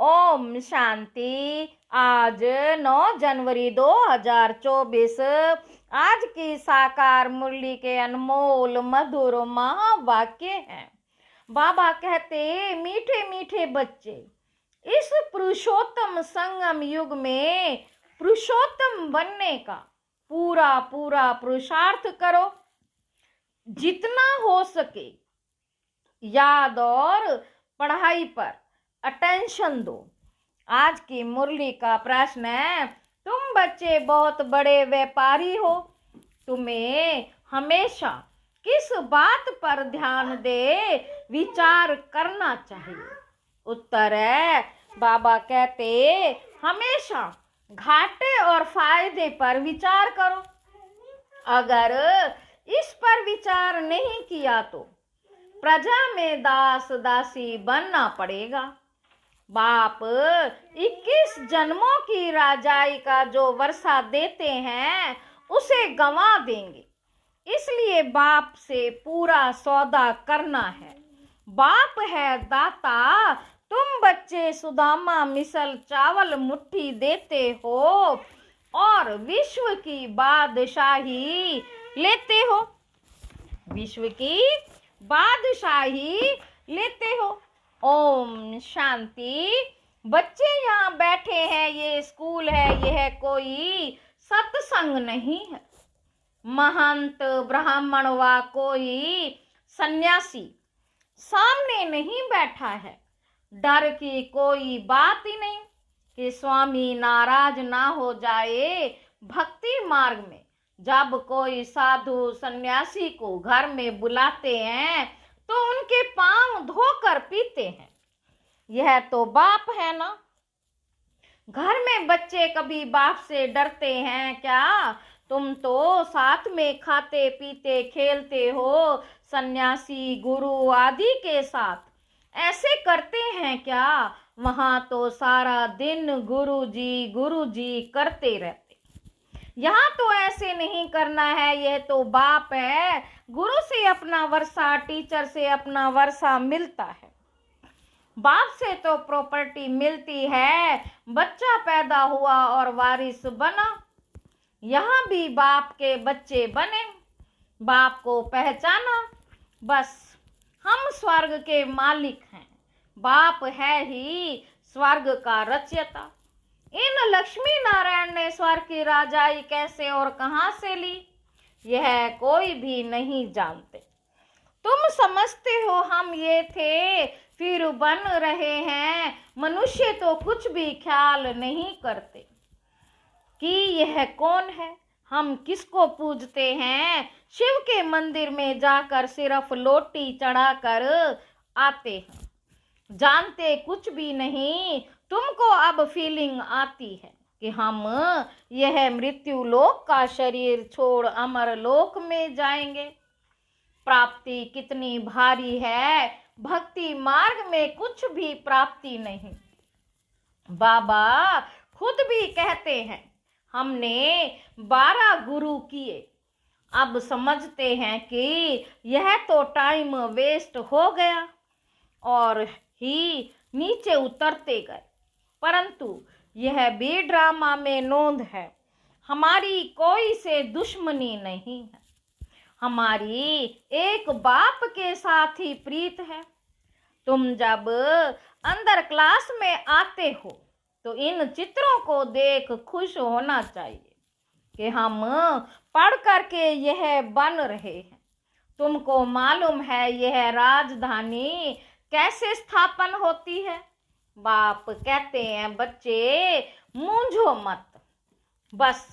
ओम शांति। आज 9 जनवरी 2024 आज की साकार मुरली के अनमोल मधुर महावाक्य हैं। बाबा कहते, मीठे मीठे बच्चे, इस पुरुषोत्तम संगम युग में पुरुषोत्तम बनने का पूरा पूरा पुरुषार्थ करो। जितना हो सके याद और पढ़ाई पर अटेंशन दो। आज की मुरली का प्रश्न है, तुम बच्चे बहुत बड़े व्यापारी हो, तुम्हें हमेशा किस बात पर ध्यान दे विचार करना चाहिए? उत्तर है, बाबा कहते, हमेशा घाटे और फायदे पर विचार करो। अगर इस पर विचार नहीं किया तो प्रजा में दास दासी बनना पड़ेगा। बाप 21 जन्मों की राजाई का जो वर्षा देते हैं उसे गंवा देंगे, इसलिए बाप से पूरा सौदा करना है। बाप है दाता, तुम बच्चे सुदामा मिसल चावल मुट्ठी देते हो और विश्व की बादशाही लेते हो। विश्व की बादशाही लेते हो। ओम शांति। बच्चे यहाँ बैठे हैं, ये स्कूल है, यह कोई सत्संग नहीं है। महंत ब्राह्मण व कोई सन्यासी सामने नहीं बैठा है। डर की कोई बात ही नहीं कि स्वामी नाराज ना हो जाए। भक्ति मार्ग में जब कोई साधु सन्यासी को घर में बुलाते हैं तो उनके पांव धोकर पीते हैं। यह तो बाप है ना। घर में बच्चे कभी बाप से डरते हैं क्या? तुम तो साथ में खाते पीते खेलते हो। सन्यासी गुरु आदि के साथ ऐसे करते हैं क्या? वहां तो सारा दिन गुरु जी करते रहते। यहाँ तो ऐसे नहीं करना है, यह तो बाप है। गुरु से अपना वर्षा, टीचर से अपना वर्षा मिलता है। बाप से तो प्रॉपर्टी मिलती है। बच्चा पैदा हुआ और वारिस बना। यहाँ भी बाप के बच्चे बने, बाप को पहचाना, बस हम स्वर्ग के मालिक हैं। बाप है ही स्वर्ग का रचयिता। इन लक्ष्मी नारायण ने स्वर्ग की राजाई कैसे और कहां से ली, यह कोई भी नहीं जानते। तुम समझते हो हम ये थे फिर बन रहे हैं। मनुष्य तो कुछ भी ख्याल नहीं करते कि यह कौन है, हम किसको पूजते हैं। शिव के मंदिर में जाकर सिर्फ लोटी चढ़ाकर आते हैं, जानते कुछ भी नहीं। तुमको अब फीलिंग आती है कि हम यह मृत्यु लोक का शरीर छोड़ अमर लोक में जाएंगे। प्राप्ति कितनी भारी है, भक्ति मार्ग में कुछ भी प्राप्ति नहीं। बाबा खुद भी कहते हैं, हमने 12 गुरु किए, अब समझते हैं कि यह तो टाइम वेस्ट हो गया और ही नीचे उतरते गए। परंतु यह भी ड्रामा में नोंद है, हमारी कोई से दुश्मनी नहीं है। हमारी एक बाप के साथ ही प्रीत है। तुम जब अंदर क्लास में आते हो तो इन चित्रों को देख खुश होना चाहिए कि हम पढ़ करके यह बन रहे हैं। तुमको मालूम है यह राजधानी कैसे स्थापन होती है? बाप कहते हैं, बच्चे मूंझो मत। बस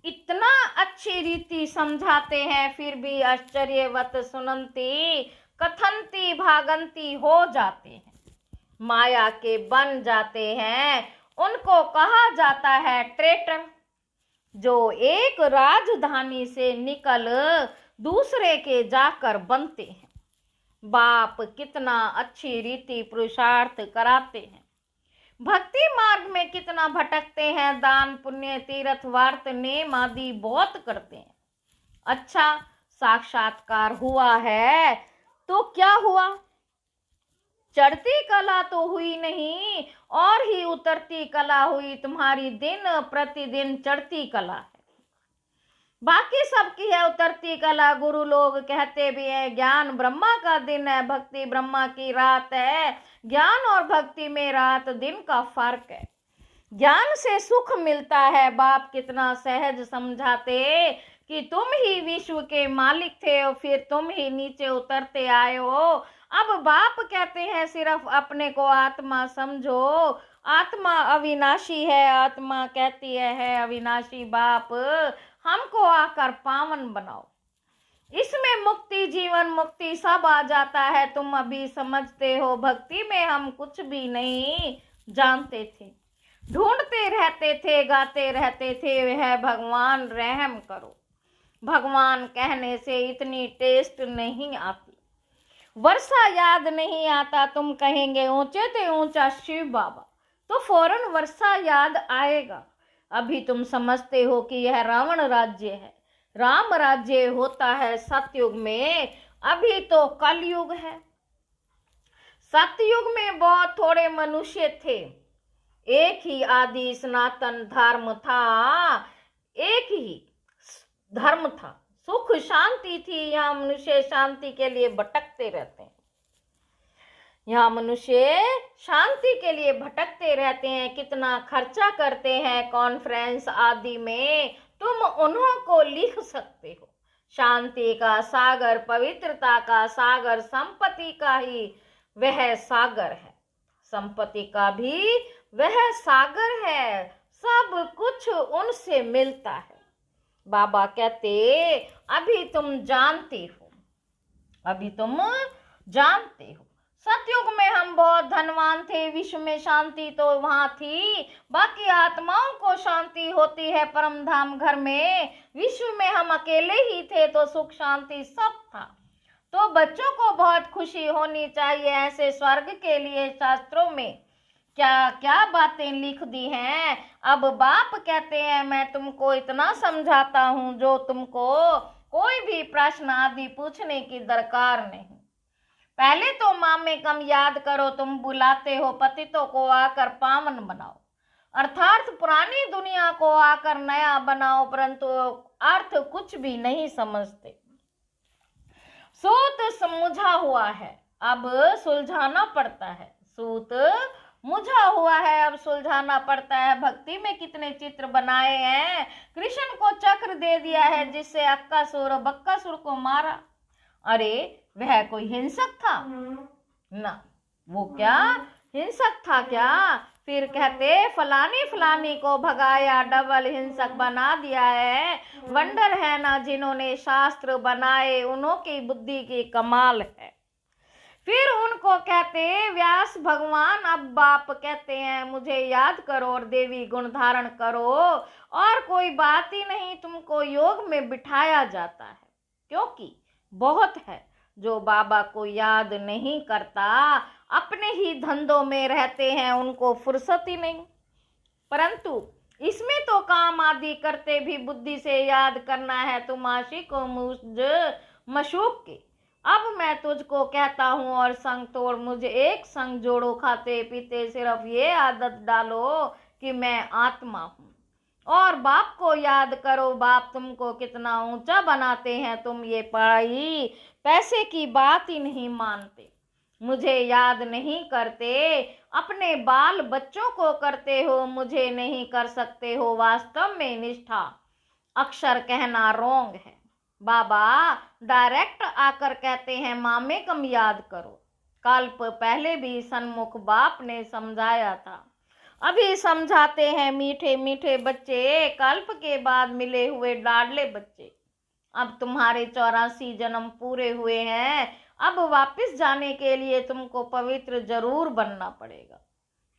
इतना अच्छी रीति समझाते हैं, फिर भी आश्चर्यवत सुनंती कथनती भागंती हो जाते हैं, माया के बन जाते हैं। उनको कहा जाता है ट्रेटर, जो एक राजधानी से निकल दूसरे के जाकर बनते हैं। बाप कितना अच्छी रीति पुरुषार्थ कराते हैं। भक्ति मार्ग में कितना भटकते हैं। दान पुण्य तीर्थ वार्त नेम आदि बहुत करते हैं। अच्छा, साक्षात्कार हुआ है तो क्या हुआ? चढ़ती कला तो हुई नहीं और ही उतरती कला हुई, तुम्हारी दिन प्रतिदिन चढ़ती कला है। बाकी सबकी है उतरती कला। गुरु लोग कहते भी हैं ज्ञान ब्रह्मा का दिन है, भक्ति ब्रह्मा की रात है। ज्ञान और भक्ति में रात दिन का फर्क है। ज्ञान से सुख मिलता है। बाप कितना सहज समझाते कि तुम ही विश्व के मालिक थे और फिर तुम ही नीचे उतरते आए हो। अब बाप कहते हैं सिर्फ अपने को आत्मा समझो, आत्मा अविनाशी है। आत्मा कहती है अविनाशी बाप हमको आकर पावन बनाओ। इसमें मुक्ति, जीवन मुक्ति सब आ जाता है। तुम अभी समझते हो भक्ति में हम कुछ भी नहीं जानते थे, ढूंढते रहते थे, गाते रहते थे वह भगवान रहम करो। भगवान कहने से इतनी टेस्ट नहीं आती। वर्षा याद नहीं आता, तुम कहेंगे ऊंचे ते ऊंचा शिव बाबा, तो फौरन वर्षा याद आएगा। अभी तुम समझते हो कि यह रावण राज्य है, राम राज्य होता है सतयुग में, अभी तो कलयुग है। सतयुग में बहुत थोड़े मनुष्य थे, एक ही आदि सनातन धर्म था, एक ही धर्म था, सुख शांति थी। यहाँ मनुष्य शांति के लिए भटकते रहते हैं, यहाँ मनुष्य शांति के लिए भटकते रहते हैं। कितना खर्चा करते हैं कॉन्फ्रेंस आदि में, तुम उन्हों को लिख सकते हो। शांति का सागर, पवित्रता का सागर, संपत्ति का ही वह सागर है, संपत्ति का भी वह सागर है। सब कुछ उनसे मिलता है। बाबा कहते अभी तुम जानते हो, अभी तुम जानते हो। सतयुग में हम बहुत धनवान थे, विश्व में शांति तो वहां थी, बाकी आत्माओं को शांति होती है परम धाम घर में। विश्व में हम अकेले ही थे तो सुख शांति सब था। तो बच्चों को बहुत खुशी होनी चाहिए। ऐसे स्वर्ग के लिए शास्त्रों में क्या क्या बातें लिख दी हैं। अब बाप कहते हैं मैं तुमको इतना समझाता हूं जो तुमको कोई भी प्रश्न आदि पूछने की दरकार नहीं। पहले तो माँ में कम याद करो, तुम बुलाते हो पतितों को आकर पावन बनाओ, अर्थात पुरानी दुनिया को आकर नया बनाओ, परंतु अर्थ कुछ भी नहीं समझते। सूत समझा हुआ है, अब सुलझाना पड़ता है। सूत मुझा हुआ है, अब सुलझाना पड़ता है। भक्ति में कितने चित्र बनाए हैं। कृष्ण को चक्र दे दिया है जिससे अक्कासुर और बक्कासुर को मारा। अरे वह कोई हिंसक था ना, वो क्या हिंसक था क्या? फिर कहते फलानी फलानी को भगाया, डबल हिंसक बना दिया है। वंडर है ना जिन्होंने शास्त्र बनाए, उन्हों की बुद्धि की कमाल है। फिर उनको कहते व्यास भगवान। अब बाप कहते हैं मुझे याद करो और देवी गुण धारण करो, और कोई बात ही नहीं, तुमको योग में बिठाया जाता है। क्योंकि बहुत है जो बाबा को याद नहीं करता, अपने ही धंधों में रहते हैं, उनको फुर्सत ही नहीं। परंतु इसमें तो काम आदि करते भी बुद्धि से याद करना है। तुम आशिक हो मुझ मशूक के, अब मैं तुझको कहता हूँ और संग तोड़, मुझे एक संग जोड़ो, खाते पीते सिर्फ ये आदत डालो कि मैं आत्मा हूँ। और बाप को याद करो, बाप तुमको कितना ऊंचा बनाते हैं। तुम ये पढ़ाई पैसे की बात ही नहीं मानते, मुझे याद नहीं करते, अपने बाल बच्चों को करते हो, मुझे नहीं कर सकते हो। वास्तव में निष्ठा अक्षर कहना रोंग है। बाबा डायरेक्ट आकर कहते हैं माँ में कम याद करो। कल्प पहले भी सन्मुख बाप ने समझाया था, अभी समझाते हैं मीठे मीठे बच्चे, कल्प के बाद मिले हुए लाडले बच्चे। अब तुम्हारे 84 जन्म पूरे हुए हैं, अब वापस जाने के लिए तुमको पवित्र जरूर बनना पड़ेगा।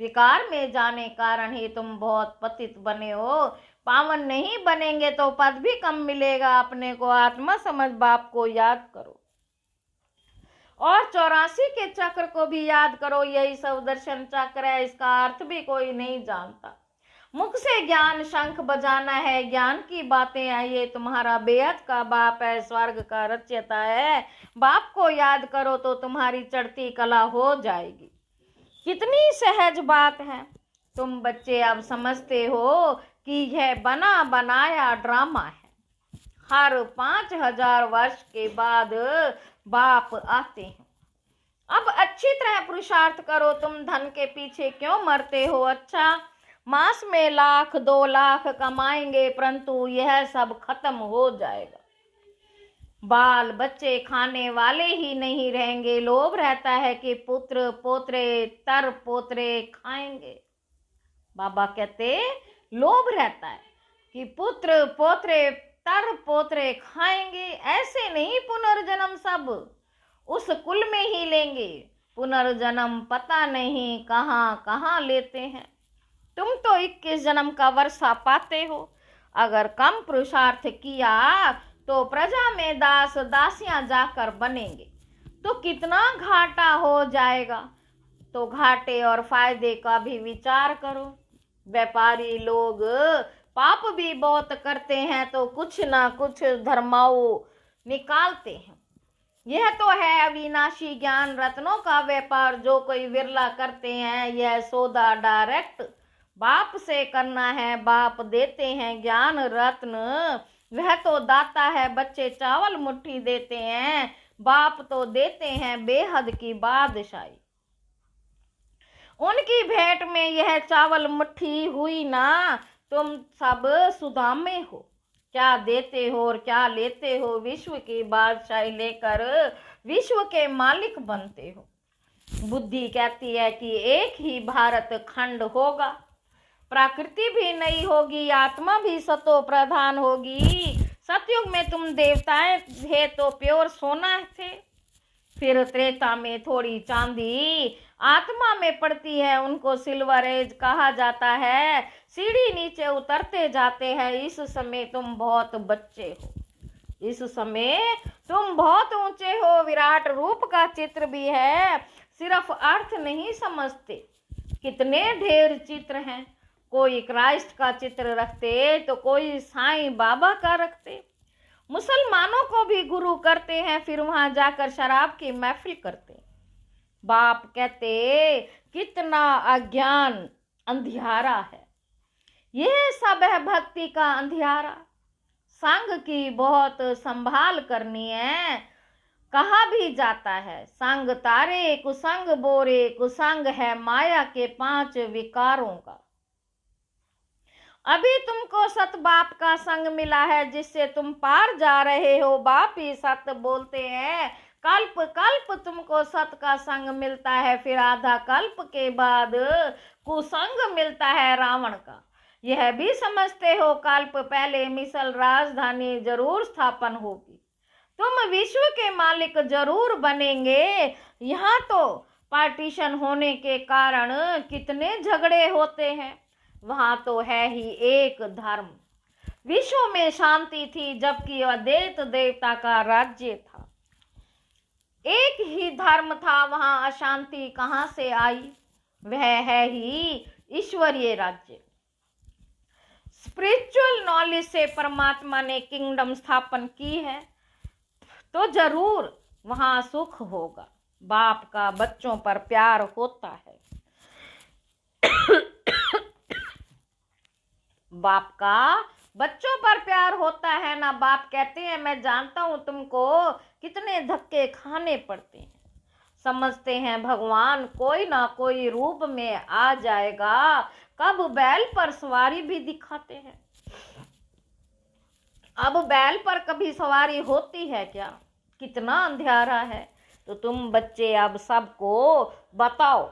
विकार में जाने कारण ही तुम बहुत पतित बने हो। पावन नहीं बनेंगे तो पद भी कम मिलेगा। अपने को आत्मा समझ बाप को याद करो और 84 के चक्र को भी याद करो। यही सब दर्शन चक्र है, इसका अर्थ भी कोई नहीं जानता। मुख से ज्ञान शंख बजाना है, ज्ञान की बातें हैं, ये तुम्हारा बेहद का बाप है, स्वर्ग का रचयिता है। बाप को याद करो तो तुम्हारी चढ़ती कला हो जाएगी। कितनी सहज बात है। तुम बच्चे अब समझते हो कि यह बना बनाया ड्रामा है। हर 5000 वर्ष के बाद बाप आते हैं। अब अच्छी तरह पुरुषार्थ करो, तुम धन के पीछे क्यों मरते हो? अच्छा, मास में 1,00,000 2,00,000 कमाएंगे, परंतु यह सब खत्म हो जाएगा। बाल बच्चे खाने वाले ही नहीं रहेंगे। लोभ रहता है कि पुत्र पोत्रे तर पोत्रे खाएंगे। बाबा कहते लोभ रहता है कि पुत्र पोत्रे तर पोत्रे खाएंगे। ऐसे नहीं, पुनर्जन्म सब उस कुल में ही लेंगे। पुनर्जन्म पता नहीं कहाँ कहाँ लेते हैं। तुम तो 21 जन्म का वर्षा पाते हो। अगर कम पुरुषार्थ किया तो प्रजा में दास दासियां जाकर बनेंगे तो कितना घाटा हो जाएगा। तो घाटे और फायदे का भी विचार करो। व्यापारी लोग पाप भी बहुत करते हैं तो कुछ ना कुछ धर्माओ निकालते हैं। यह तो है अविनाशी ज्ञान रत्नों का व्यापार, जो कोई विरला करते हैं। यह सौदा डायरेक्ट बाप से करना है। बाप देते हैं ज्ञान रत्न, वह तो दाता है। बच्चे चावल मुट्ठी देते हैं, बाप तो देते हैं बेहद की बादशाही। उनकी भेंट में यह चावल मुट्ठी हुई ना। तुम सब सुदामे हो, क्या देते हो और क्या लेते हो। विश्व की बादशाही लेकर विश्व के मालिक बनते हो। बुद्धि कहती है कि एक ही भारत खंड होगा, प्रकृति भी नई होगी, आत्मा भी सतो प्रधान होगी। सतयुग में तुम देवताएं थे तो प्योर सोना थे, फिर त्रेता में थोड़ी चांदी आत्मा में पड़ती है, उनको सिल्वर एज कहा जाता है। सीढ़ी नीचे उतरते जाते हैं। इस समय तुम बहुत बच्चे हो, इस समय तुम बहुत ऊंचे हो। विराट रूप का चित्र भी है, सिर्फ अर्थ नहीं समझते। कितने ढेर चित्र हैं। कोई क्राइस्ट का चित्र रखते तो कोई साईं बाबा का रखते। मुसलमानों को भी गुरु करते हैं, फिर वहां जाकर शराब की महफिल करते। बाप कहते कितना अज्ञान अंधियारा है। यह सब है भक्ति का अंधियारा। संग की बहुत संभाल करनी है। कहा भी जाता है संग तारे कुसंग बोरे, कुसंग है माया के 5 विकारों का। अभी तुमको सत बाप का संग मिला है, जिससे तुम पार जा रहे हो। बाप ही सत बोलते हैं। कल्प कल्प तुमको सत का संग मिलता है, फिर आधा कल्प के बाद कुसंग मिलता है रावण का। यह भी समझते हो कल्प पहले मिसल राजधानी जरूर स्थापन होगी। तुम विश्व के मालिक जरूर बनेंगे। यहाँ तो पार्टीशन होने के कारण कितने झगड़े होते हैं। वहां तो है ही एक धर्म। विश्व में शांति थी जबकि अद्वैत देवता का राज्य था। एक ही धर्म था, वहां अशांति कहां से आई? वह है ही ईश्वरीय राज्य। स्पिरिचुअल नॉलेज से परमात्मा ने किंगडम स्थापन की है तो जरूर वहां सुख होगा। बाप का बच्चों पर प्यार होता है। बाप का बच्चों पर प्यार होता है ना। बाप कहते हैं मैं जानता हूं तुमको कितने धक्के खाने पड़ते हैं। समझते हैं भगवान कोई ना कोई रूप में आ जाएगा। कब बैल पर सवारी भी दिखाते हैं। अब बैल पर कभी सवारी होती है क्या? कितना अंधेरा है। तो तुम बच्चे अब सबको बताओ,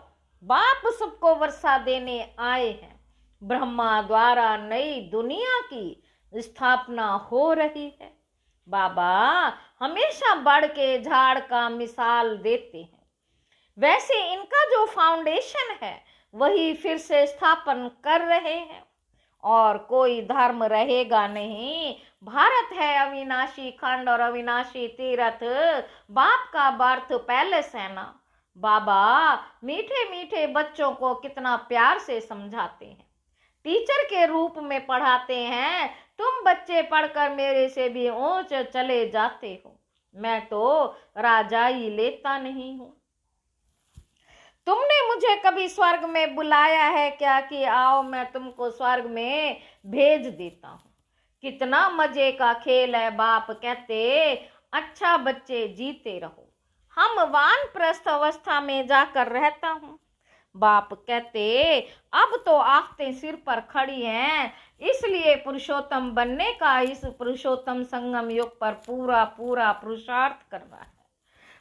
बाप सबको वर्षा देने आए हैं। ब्रह्मा द्वारा नई दुनिया की स्थापना हो रही है। बाबा हमेशा बढ़ के झाड़ का मिसाल देते हैं। वैसे इनका जो फाउंडेशन है वही फिर से स्थापन कर रहे हैं और कोई धर्म रहेगा नहीं। भारत है अविनाशी खंड और अविनाशी तीर्थ। बाप का बर्थ पैलेस है ना। बाबा मीठे मीठे बच्चों को कितना प्यार से समझाते हैं। टीचर के रूप में पढ़ाते हैं। तुम बच्चे पढ़कर मेरे से भी ऊंच चले जाते हो। मैं तो राजाई लेता नहीं हूं। तुमने मुझे कभी स्वर्ग में बुलाया है क्या कि आओ मैं तुमको स्वर्ग में भेज देता हूं। कितना मजे का खेल है। बाप कहते, अच्छा बच्चे जीते रहो, हम वानप्रस्थ अवस्था में जाकर रहता हूं। बाप कहते, अब तो आफतें सिर पर खड़ी हैं, इसलिए पुरुषोत्तम बनने का इस पुरुषोत्तम संगम युग पर पूरा पूरा पुरुषार्थ करना है।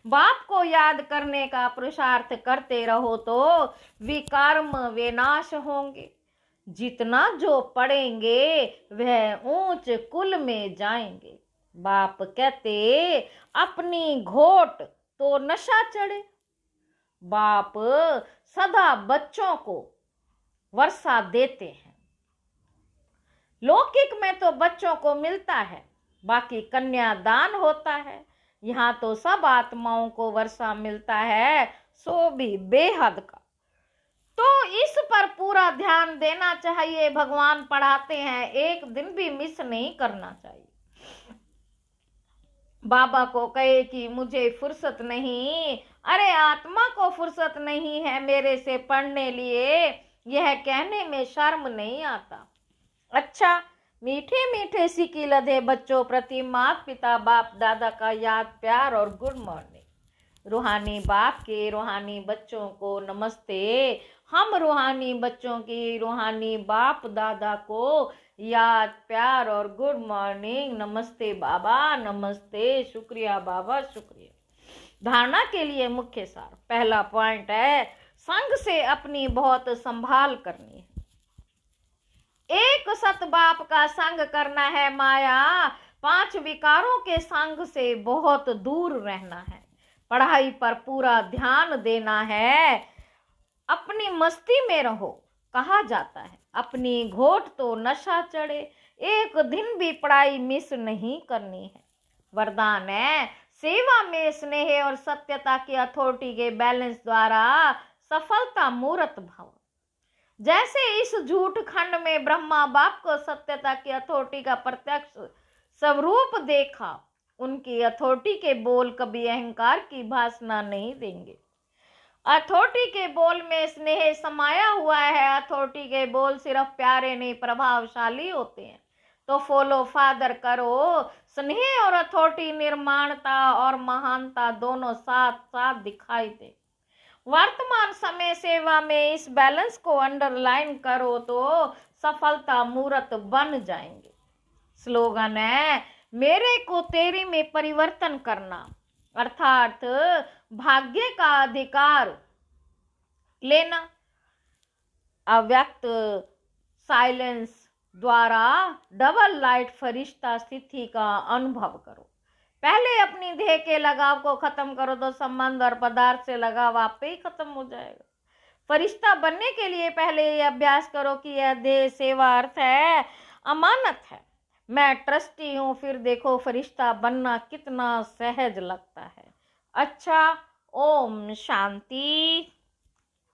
बाप को याद करने का पुरुषार्थ करते रहो तो विकर्म विनाश होंगे। जितना जो पढ़ेंगे वह ऊंच कुल में जाएंगे। बाप कहते, अपनी घोट तो नशा चढ़े। बाप सदा बच्चों को वर्षा देते हैं। लौकिक में तो बच्चों को मिलता है, बाकी कन्यादान होता है। यहाँ तो सब आत्माओं को वर्षा मिलता है, सो भी बेहद का। तो इस पर पूरा ध्यान देना चाहिए। भगवान पढ़ाते हैं, एक दिन भी मिस नहीं करना चाहिए। बाबा को कहे कि मुझे फुर्सत नहीं, अरे आत्मा को फुर्सत नहीं है मेरे से पढ़ने लिए, यह कहने में शर्म नहीं आता। अच्छा, मीठे मीठे सिक्की लदे बच्चों प्रति माता पिता बाप दादा का याद प्यार और गुड मॉर्निंग। रूहानी बाप के रूहानी बच्चों को नमस्ते। हम रूहानी बच्चों की रूहानी बाप दादा को याद प्यार और गुड मॉर्निंग। नमस्ते बाबा, नमस्ते, शुक्रिया बाबा, शुक्रिया। धारणा के लिए मुख्य सार। पहला पॉइंट है, संग से अपनी बहुत संभाल करनी है। एक सत बाप का संग करना है माया, 5 विकारों के संग से बहुत दूर रहना है। पढ़ाई पर पूरा ध्यान देना है। अपनी मस्ती में रहो, कहा जाता है अपनी घोट तो नशा चढ़े। एक दिन भी पढ़ाई मिस नहीं करनी है। वरदान है, सेवा में स्नेह और सत्यता की अथॉरिटी के बैलेंस द्वारा सफलता मूर्त भव। जैसे इस झूठ खंड में ब्रह्मा बाप को सत्यता की अथॉरिटी का प्रत्यक्ष स्वरूप देखा, उनकी अथॉरिटी के बोल कभी अहंकार की भाषा नहीं देंगे। अथॉरिटी के बोल में स्नेह समाया हुआ है। अथॉरिटी के बोल सिर्फ प्यारे नहीं प्रभावशाली होते हैं। तो फॉलो फादर करो। स्नेह और अथॉरिटी, निर्माणता और महानता दोनों साथ साथ दिखाई दे। वर्तमान समय सेवा में इस बैलेंस को अंडरलाइन करो तो सफलता मूर्त बन जाएंगे। स्लोगन है, मेरे को तेरे में परिवर्तन करना, अर्थात भाग्य का अधिकार लेना। अव्यक्त साइलेंस द्वारा डबल लाइट फरिश्ता स्थिति का अनुभव करो। पहले अपनी देह के लगाव को खत्म करो तो संबंध और पदार्थ से लगाव आप पे ही खत्म हो जाएगा। फरिश्ता बनने के लिए पहले ये अभ्यास करो कि यह देह सेवा अर्थ है, अमानत है। मैं ट्रस्टी हूँ, फिर देखो फरिश्ता बनना कितना सहज लगता है। अच्छा, ओम शांति।